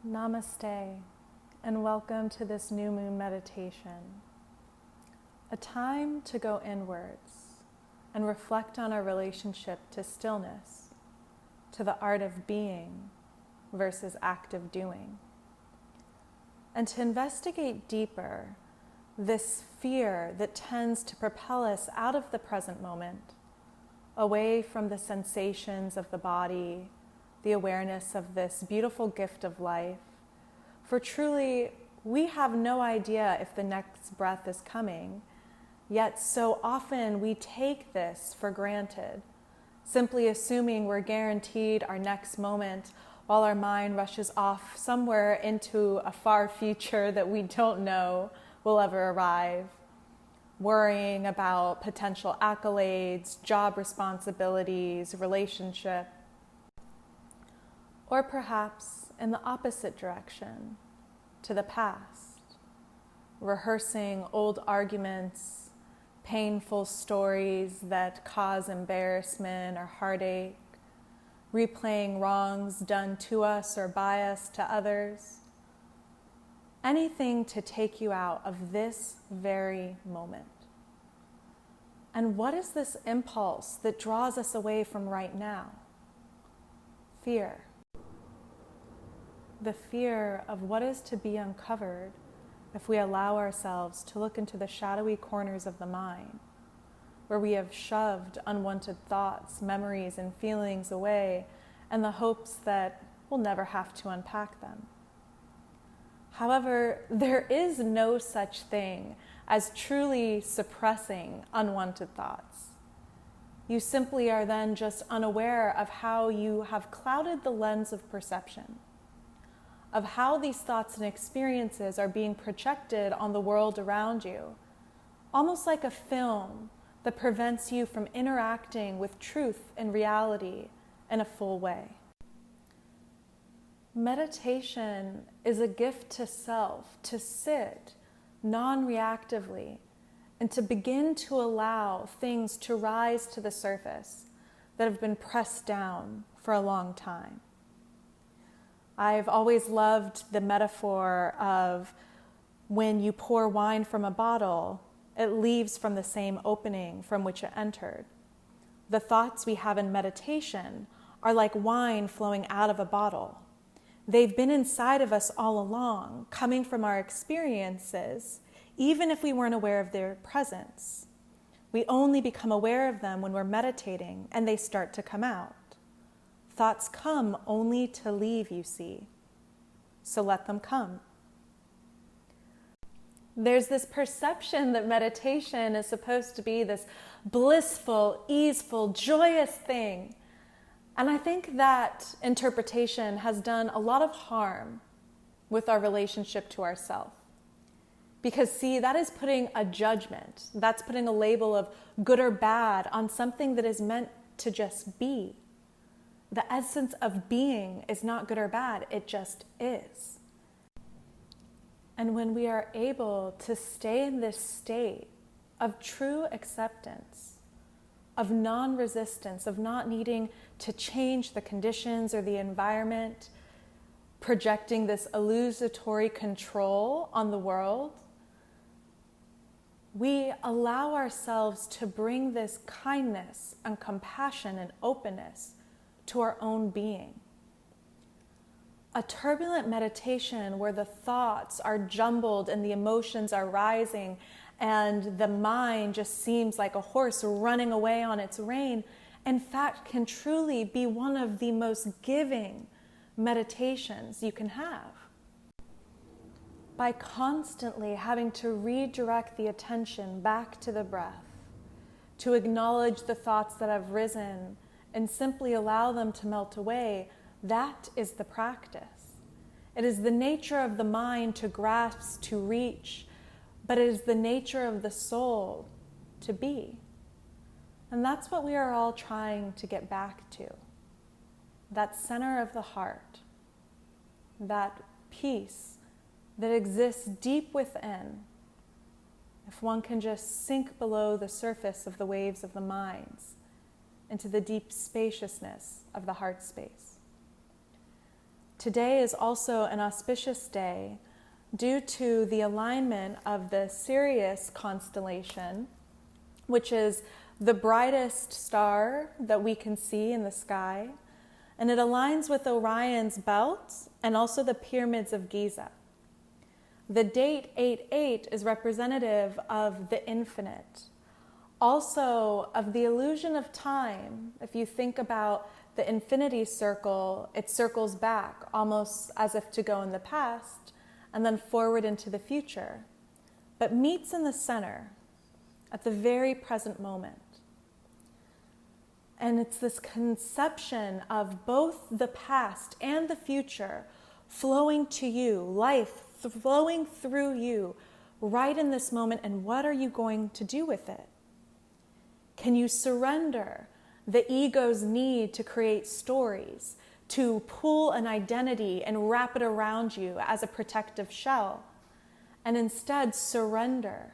Namaste, and welcome to this new moon meditation. A time to go inwards and reflect on our relationship to stillness, to the art of being versus active doing, and to investigate deeper this fear that tends to propel us out of the present moment, away from the sensations of the body, the awareness of this beautiful gift of life. For truly, we have no idea if the next breath is coming, yet so often we take this for granted, simply assuming we're guaranteed our next moment while our mind rushes off somewhere into a far future that we don't know will ever arrive, worrying about potential accolades, job responsibilities, relationship. Or perhaps in the opposite direction, to the past, rehearsing old arguments, painful stories that cause embarrassment or heartache, replaying wrongs done to us or by us to others. Anything to take you out of this very moment. And what is this impulse that draws us away from right now? Fear. The fear of what is to be uncovered if we allow ourselves to look into the shadowy corners of the mind, where we have shoved unwanted thoughts, memories, and feelings away in the hopes that we'll never have to unpack them. However, there is no such thing as truly suppressing unwanted thoughts. You simply are then just unaware of how you have clouded the lens of perception, of how these thoughts and experiences are being projected on the world around you, almost like a film that prevents you from interacting with truth and reality in a full way. Meditation is a gift to self, to sit non-reactively and to begin to allow things to rise to the surface that have been pressed down for a long time. I've always loved the metaphor of when you pour wine from a bottle, it leaves from the same opening from which it entered. The thoughts we have in meditation are like wine flowing out of a bottle. They've been inside of us all along, coming from our experiences, even if we weren't aware of their presence. We only become aware of them when we're meditating and they start to come out. Thoughts come only to leave, you see. So let them come. There's this perception that meditation is supposed to be this blissful, easeful, joyous thing. And I think that interpretation has done a lot of harm with our relationship to ourselves. Because see, that is putting a judgment, that's putting a label of good or bad on something that is meant to just be. The essence of being is not good or bad, it just is. And when we are able to stay in this state of true acceptance, of non-resistance, of not needing to change the conditions or the environment, projecting this illusory control on the world, we allow ourselves to bring this kindness and compassion and openness to our own being. A turbulent meditation where the thoughts are jumbled and the emotions are rising and the mind just seems like a horse running away on its rein, in fact, can truly be one of the most giving meditations you can have. By constantly having to redirect the attention back to the breath, to acknowledge the thoughts that have risen and simply allow them to melt away, that is the practice. It is the nature of the mind to grasp, to reach, but it is the nature of the soul to be. And that's what we are all trying to get back to. That center of the heart, that peace that exists deep within, if one can just sink below the surface of the waves of the minds, into the deep spaciousness of the heart space. Today is also an auspicious day due to the alignment of the Sirius constellation, which is the brightest star that we can see in the sky, and it aligns with Orion's belt and also the pyramids of Giza. The date 88 is representative of the infinite, also of the illusion of time. If you think about the infinity circle, it circles back almost as if to go in the past and then forward into the future, but meets in the center at the very present moment. And it's this conception of both the past and the future flowing to you, life flowing through you right in this moment, and what are you going to do with it? Can you surrender the ego's need to create stories, to pull an identity and wrap it around you as a protective shell, and instead surrender?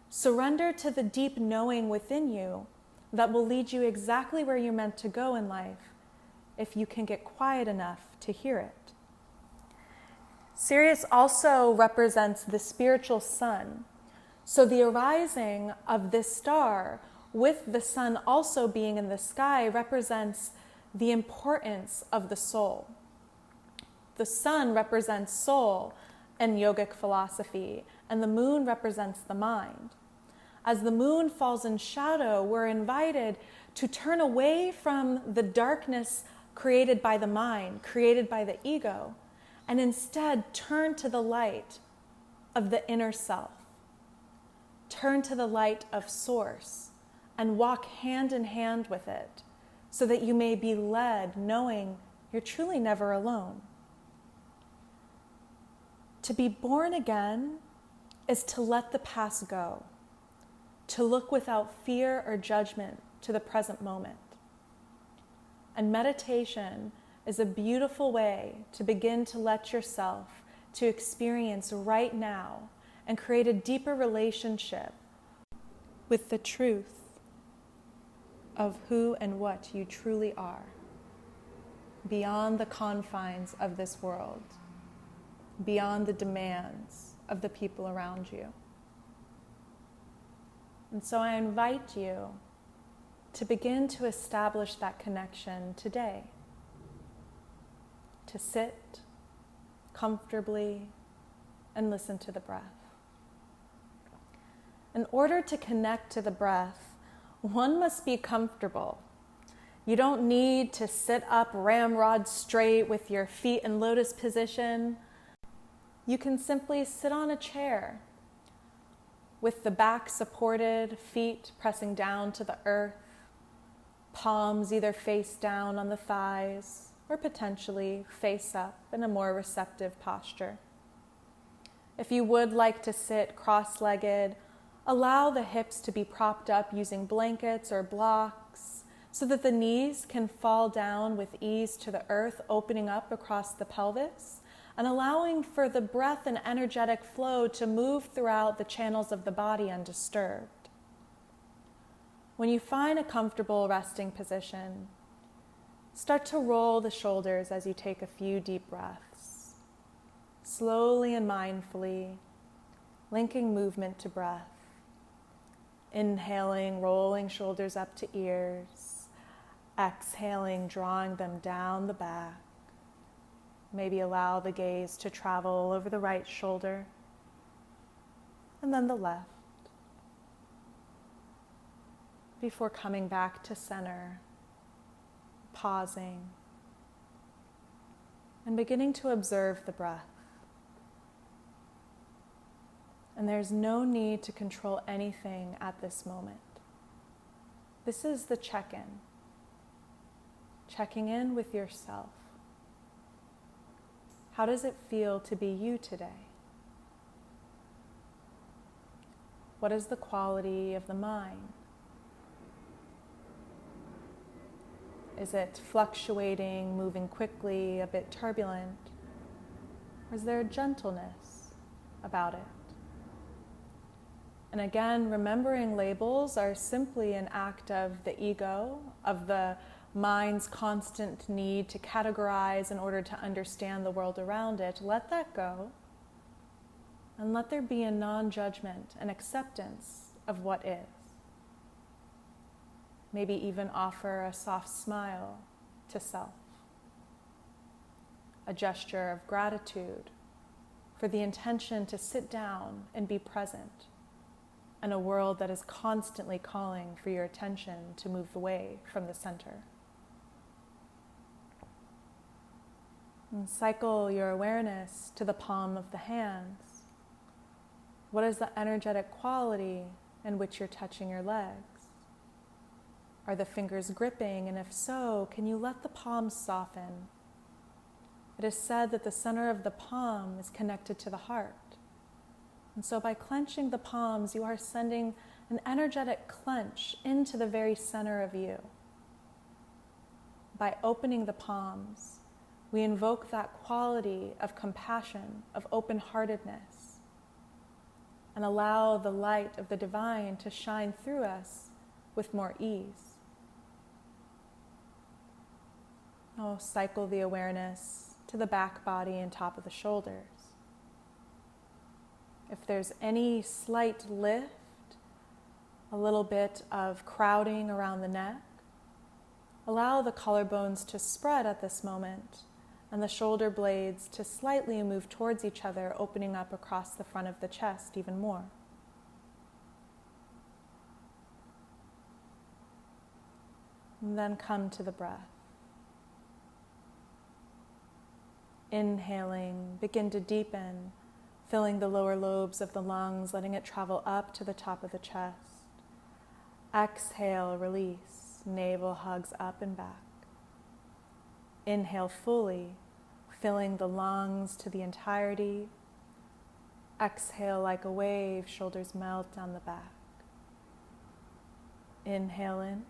Surrender to the deep knowing within you that will lead you exactly where you're meant to go in life if you can get quiet enough to hear it. Sirius also represents the spiritual sun. So the arising of this star with the sun also being in the sky represents the importance of the soul. The sun represents soul in yogic philosophy, and the moon represents the mind. As the moon falls in shadow, we're invited to turn away from the darkness created by the mind, created by the ego, and instead turn to the light of the inner self. Turn to the light of Source and walk hand in hand with it so that you may be led knowing you're truly never alone. To be born again is to let the past go, to look without fear or judgment to the present moment. And meditation is a beautiful way to begin to let yourself to experience right now and create a deeper relationship with the truth of who and what you truly are, beyond the confines of this world, beyond the demands of the people around you. And so I invite you to begin to establish that connection today, to sit comfortably and listen to the breath. In order to connect to the breath, one must be comfortable. You don't need to sit up ramrod straight with your feet in lotus position. You can simply sit on a chair with the back supported, feet pressing down to the earth, palms either face down on the thighs or potentially face up in a more receptive posture. If you would like to sit cross-legged, allow the hips to be propped up using blankets or blocks so that the knees can fall down with ease to the earth, opening up across the pelvis and allowing for the breath and energetic flow to move throughout the channels of the body undisturbed. When you find a comfortable resting position, start to roll the shoulders as you take a few deep breaths, slowly and mindfully, linking movement to breath. Inhaling, rolling shoulders up to ears. Exhaling, drawing them down the back. Maybe allow the gaze to travel over the right shoulder and then the left, before coming back to center, pausing and beginning to observe the breath. And there's no need to control anything at this moment. This is the check-in. Checking in with yourself. How does it feel to be you today? What is the quality of the mind? Is it fluctuating, moving quickly, a bit turbulent? Or is there a gentleness about it? And again, remembering labels are simply an act of the ego, of the mind's constant need to categorize in order to understand the world around it, let that go. And let there be a non-judgment and acceptance of what is. Maybe even offer a soft smile to self. A gesture of gratitude for the intention to sit down and be present in a world that is constantly calling for your attention to move away from the center. And cycle your awareness to the palm of the hands. What is the energetic quality in which you're touching your legs? Are the fingers gripping? And if so, can you let the palms soften? It is said that the center of the palm is connected to the heart. And so by clenching the palms, you are sending an energetic clench into the very center of you. By opening the palms, we invoke that quality of compassion, of open-heartedness, and allow the light of the divine to shine through us with more ease. Oh, cycle the awareness to the back body and top of the shoulders. If there's any slight lift, a little bit of crowding around the neck, allow the collarbones to spread at this moment and the shoulder blades to slightly move towards each other, opening up across the front of the chest even more. And then come to the breath. Inhaling, begin to deepen, filling the lower lobes of the lungs, letting it travel up to the top of the chest. Exhale, release, navel hugs up and back. Inhale fully, filling the lungs to the entirety. Exhale like a wave, shoulders melt down the back. Inhale in.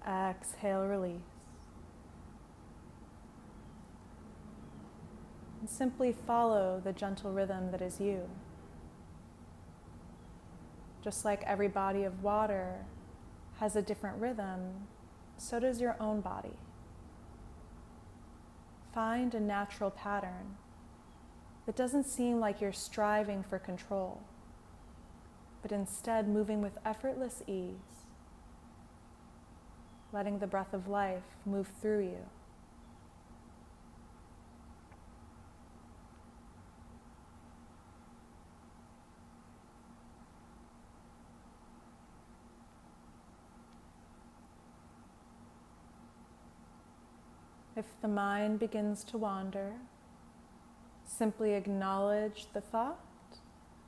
Exhale, release. And simply follow the gentle rhythm that is you. Just like every body of water has a different rhythm, so does your own body. Find a natural pattern that doesn't seem like you're striving for control, but instead moving with effortless ease, letting the breath of life move through you. If the mind begins to wander, simply acknowledge the thought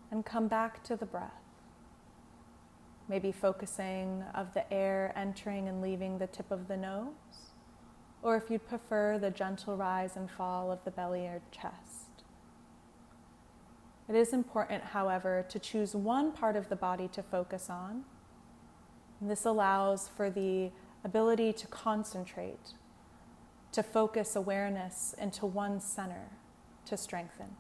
and come back to the breath. Maybe focusing of the air entering and leaving the tip of the nose, or if you'd prefer, the gentle rise and fall of the belly or chest. It is important, however, to choose one part of the body to focus on. And this allows for the ability to concentrate, to focus awareness into one center, to strengthen.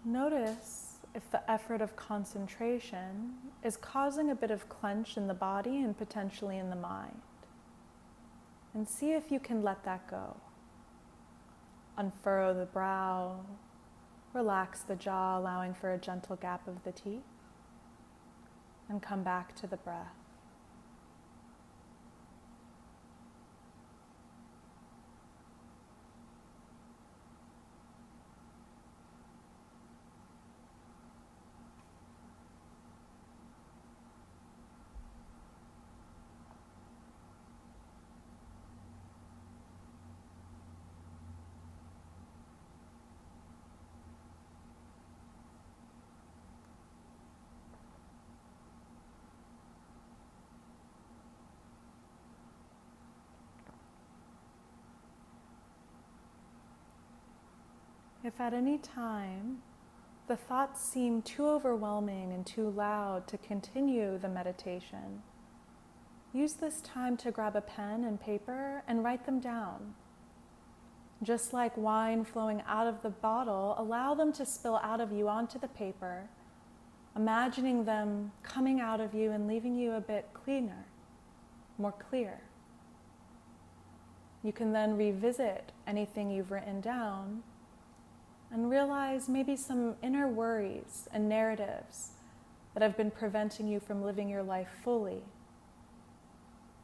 Notice if the effort of concentration is causing a bit of clench in the body and potentially in the mind. And see if you can let that go. Unfurrow the brow, relax the jaw, allowing for a gentle gap of the teeth, and come back to the breath. If at any time the thoughts seem too overwhelming and too loud to continue the meditation, use this time to grab a pen and paper and write them down. Just like wine flowing out of the bottle, allow them to spill out of you onto the paper, imagining them coming out of you and leaving you a bit cleaner, more clear. You can then revisit anything you've written down and realize maybe some inner worries and narratives that have been preventing you from living your life fully,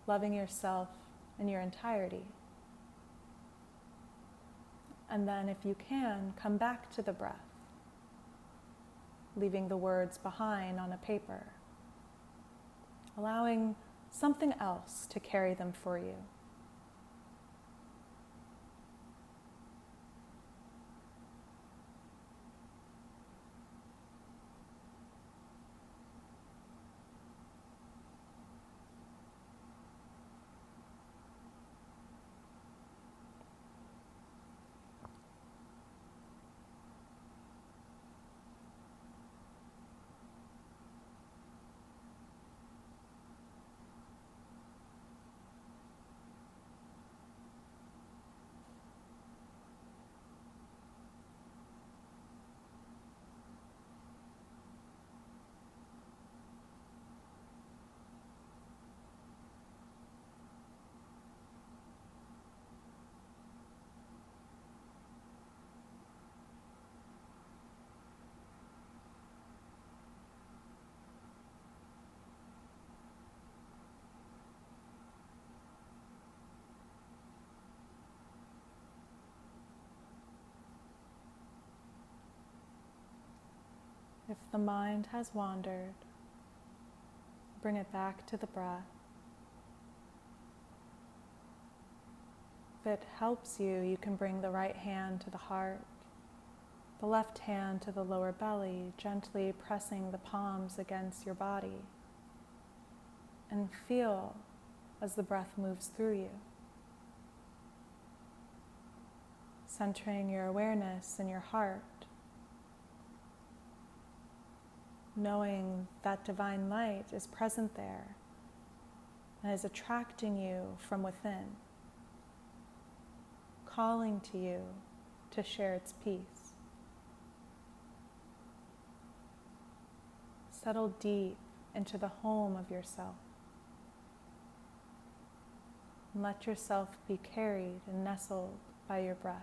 loving yourself in your entirety. And then, if you can, come back to the breath, leaving the words behind on a paper, allowing something else to carry them for you. If the mind has wandered, bring it back to the breath. If it helps you, you can bring the right hand to the heart, the left hand to the lower belly, gently pressing the palms against your body, and feel as the breath moves through you, centering your awareness in your heart, knowing that divine light is present there and is attracting you from within, calling to you to share its peace. Settle deep into the home of yourself and let yourself be carried and nestled by your breath.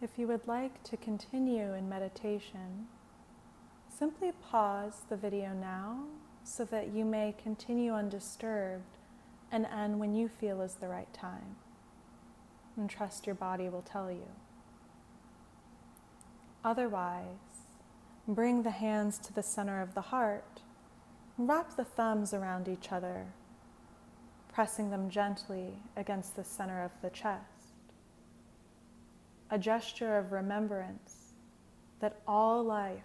If you would like to continue in meditation, simply pause the video now so that you may continue undisturbed and end when you feel is the right time. And trust your body will tell you. Otherwise, bring the hands to the center of the heart and wrap the thumbs around each other, pressing them gently against the center of the chest. A gesture of remembrance that all life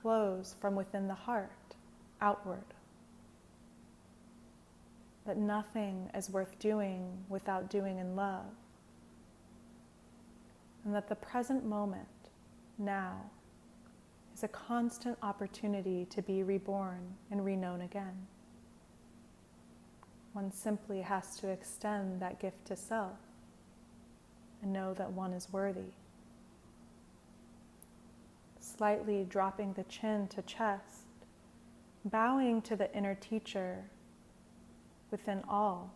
flows from within the heart outward. That nothing is worth doing without doing in love. And that the present moment, now, is a constant opportunity to be reborn and reknown again. One simply has to extend that gift to self and know that one is worthy. Slightly dropping the chin to chest, bowing to the inner teacher within all.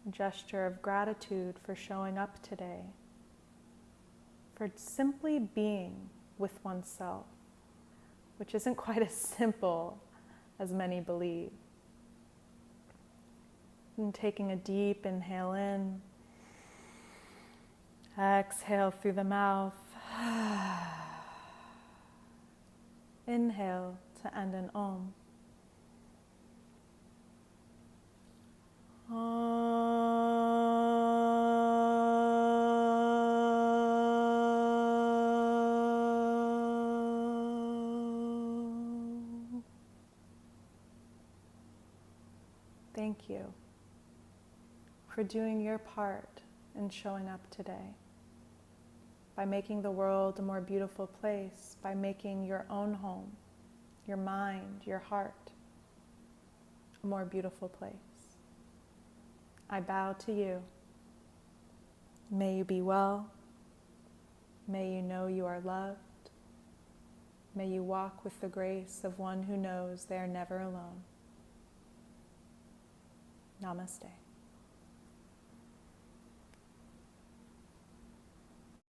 A gesture of gratitude for showing up today, for for simply being with oneself, which isn't quite as simple as many believe. And taking a deep inhale in, exhale through the mouth, inhale to end in Om. Thank you for doing your part in showing up today, by making the world a more beautiful place, by making your own home, your mind, your heart, a more beautiful place. I bow to you. May you be well. May you know you are loved. May you walk with the grace of one who knows they are never alone. Namaste.